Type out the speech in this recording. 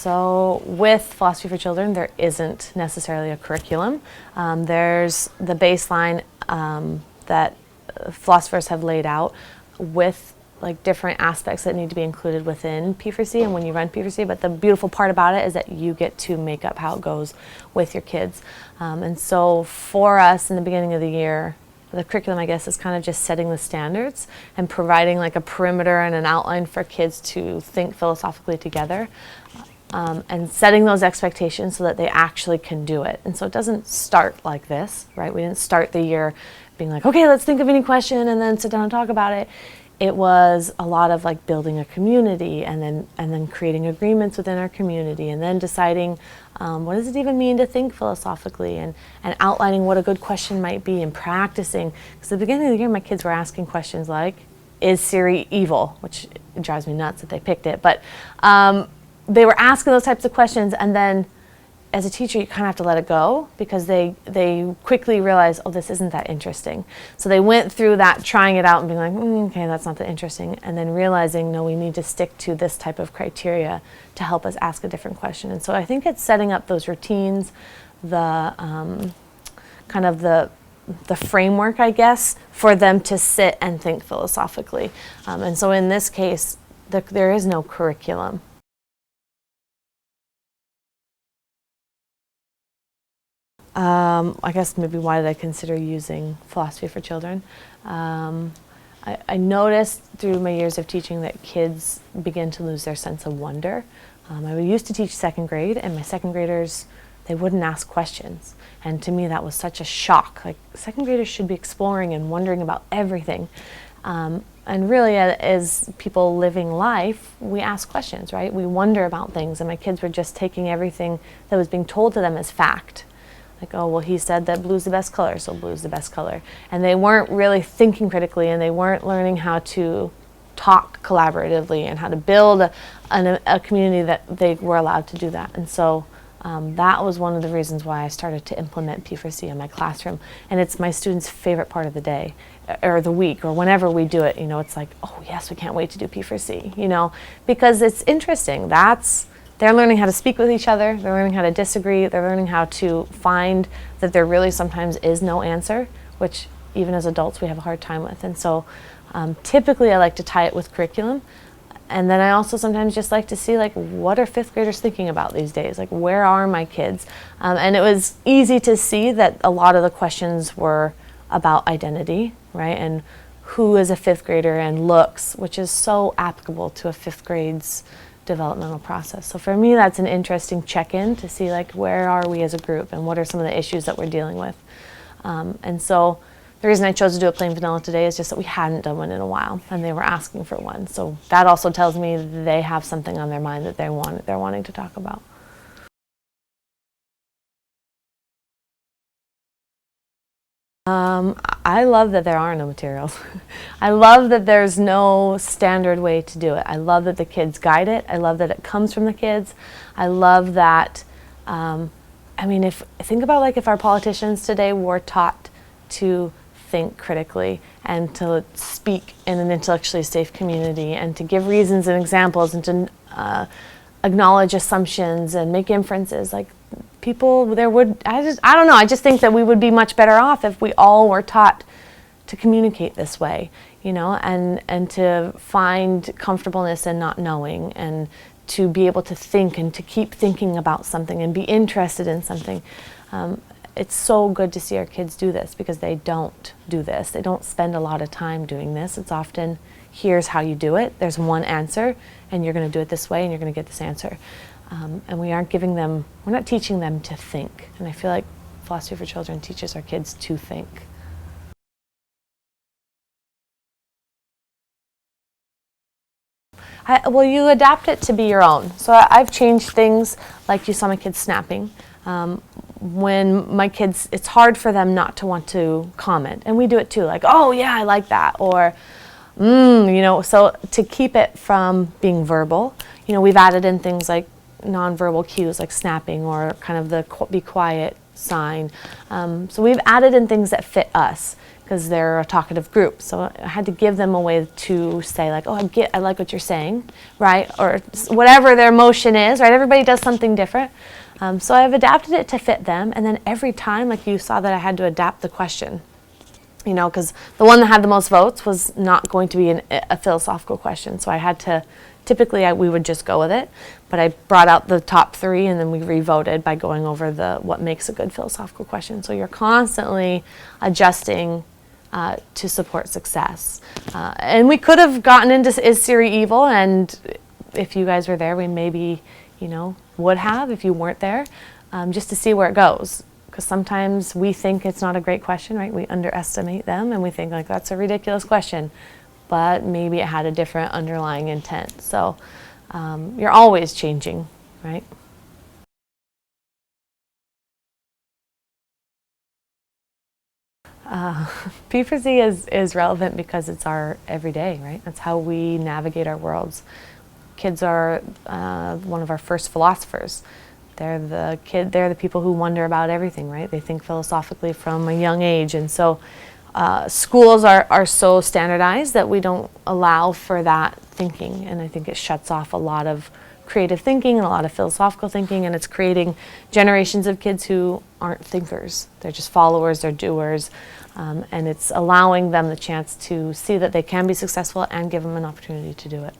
So with Philosophy for Children, there isn't necessarily a curriculum. There's the baseline that philosophers have laid out with like different aspects that need to be included within PfC and when you run PfC, but the beautiful part about it is that you get to make up how it goes with your kids. And so for us in the beginning of the year, the curriculum, I guess, is kind of just setting the standards and providing like a perimeter and an outline for kids to think philosophically together. And setting those expectations so that they actually can do it. And so it doesn't start like this, right? We didn't start the year being like, okay, let's think of any question and then sit down and talk about it. It was a lot of like building a community and then creating agreements within our community and then deciding what does it even mean to think philosophically and outlining what a good question might be and practicing. Because at the beginning of the year, my kids were asking questions like, is Siri evil? Which drives me nuts that they picked it. But they were asking those types of questions, and then as a teacher you kind of have to let it go because they quickly realize, oh, this isn't that interesting. So they went through that trying it out and being like, okay, that's not that interesting, and then realizing, no, we need to stick to this type of criteria to help us ask a different question. And so I think it's setting up those routines, the kind of the framework, I guess, for them to sit and think philosophically. And so in this case, there is no curriculum. I guess maybe why did I consider using Philosophy for Children? I noticed through my years of teaching that kids begin to lose their sense of wonder. I used to teach second grade, and my second graders, they wouldn't ask questions. And to me that was such a shock. Like, second graders should be exploring and wondering about everything. And really, as people living life, we ask questions, right? We wonder about things, and my kids were just taking everything that was being told to them as fact. Like, oh, well, he said that blue's the best color, so blue's the best color. And they weren't really thinking critically, and they weren't learning how to talk collaboratively and how to build a community that they were allowed to do that. And so that was one of the reasons why I started to implement PfC in my classroom. And it's my students' favorite part of the day, or the week, or whenever we do it. You know, it's like, oh, yes, we can't wait to do PfC, you know, because it's interesting. They're learning how to speak with each other, they're learning how to disagree, they're learning how to find that there really sometimes is no answer, which even as adults we have a hard time with. And so typically I like to tie it with curriculum. And then I also sometimes just like to see, like, what are fifth graders thinking about these days? Like, where are my kids? And it was easy to see that a lot of the questions were about identity, right? And who is a fifth grader, and looks, which is so applicable to a fifth grade's developmental process. So for me, that's an interesting check-in to see, like, where are we as a group and what are some of the issues that we're dealing with. And so the reason I chose to do a plain vanilla today is just that we hadn't done one in a while and they were asking for one. So that also tells me they have something on their mind that they're wanting to talk about. I love that there are no materials. I love that there's no standard way to do it. I love that the kids guide it. I love that it comes from the kids. I love that, I mean, think about, like, if our politicians today were taught to think critically and to speak in an intellectually safe community and to give reasons and examples and to acknowledge assumptions and make inferences, like, people there would, I don't know, I just think that we would be much better off if we all were taught to communicate this way, you know, and to find comfortableness in not knowing, and to be able to think and to keep thinking about something and be interested in something. It's so good to see our kids do this, because they don't do this. They don't spend a lot of time doing this. It's often, here's how you do it. There's one answer, and you're going to do it this way, and you're going to get this answer. And we're not teaching them to think. And I feel like Philosophy for Children teaches our kids to think. Well, you adapt it to be your own. So I've changed things, like you saw my kids snapping. When my kids, it's hard for them not to want to comment. And we do it too, like, oh yeah, I like that. Or, you know, so to keep it from being verbal, you know, we've added in things like nonverbal cues, like snapping, or kind of the be quiet sign. So we've added in things that fit us because they're a talkative group. So I had to give them a way to say like, oh, I like what you're saying, right? Or whatever their emotion is, right? Everybody does something different. So I've adapted it to fit them. And then every time, like you saw that I had to adapt the question, you know, because the one that had the most votes was not going to be a philosophical question. So I had to, typically we would just go with it, but I brought out the top 3 and then we re-voted by going over what makes a good philosophical question. So you're constantly adjusting to support success. And we could have gotten into is Siri evil, and if you guys were there, we maybe, you know, would have if you weren't there, just to see where it goes. Because sometimes we think it's not a great question, right? We underestimate them and we think like that's a ridiculous question, but maybe it had a different underlying intent. So you're always changing, right? PfC is relevant because it's our everyday, right? That's how we navigate our worlds. Kids are one of our first philosophers. They're the people who wonder about everything, right? They think philosophically from a young age, and so schools are so standardized that we don't allow for that thinking, and I think it shuts off a lot of creative thinking and a lot of philosophical thinking, and it's creating generations of kids who aren't thinkers. They're just followers, they're doers, and it's allowing them the chance to see that they can be successful and give them an opportunity to do it.